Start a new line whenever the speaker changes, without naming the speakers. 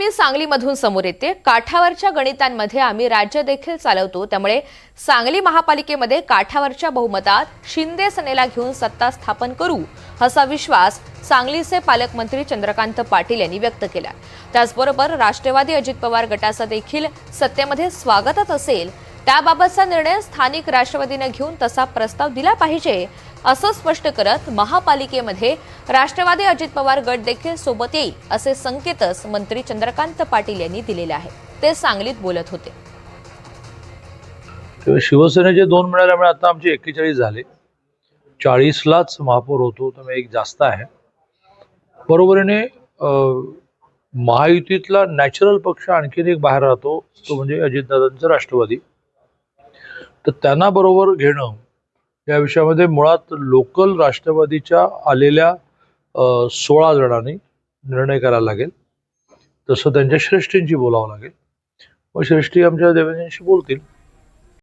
मी सांगलीमधून समोर येते। काठावरच्या गणितांमध्ये आम्ही राज्य देखील चालवतो, त्यामुळे सांगली महापालिकेमध्ये काठावरच्या बहुमतात शिंदे सेनेला घेऊन सत्ता स्थापन करू असा विश्वास सांगलीचे पालकमंत्री चंद्रकांत पाटील यांनी व्यक्त केला। त्याचबरोबर राष्ट्रवादी अजित पवार गटाचा देखील सत्तेमध्ये स्वागतच असेल, त्याबाबतचा निर्णय स्थानिक राष्ट्रवादीने घेऊन तसा प्रस्ताव दिला पाहिजे असं स्पष्ट करत महापालिकेमध्ये राष्ट्रवादी अजित पवार गट देखील सोबत येईल असे संकेतच मंत्री चंद्रकांत पाटील यांनी दिलेले आहे। ते सांगलीत बोलत होते।
शिवसेनेचे 2 मिळाल्यामुळे आता आमचे 41 झाले। 40लाच महापौर होतो, त्यामुळे एक जास्त आहे। बरोबरीने महायुतीतला नॅचरल पक्ष आणखीन एक बाहेर राहतो, तो म्हणजे अजितदादांचा राष्ट्रवादी। तर त्यांना बरोबर घेणं या विषयामध्ये मुळात लोकल राष्ट्रवादीच्या आलेल्या 16 जणांनी निर्णय करायला लागेल। तसं त्यांच्या श्रेष्ठींची बोलावं लागेल, मग श्रेष्ठी आमच्या देवेंद्रजींशी बोलतील।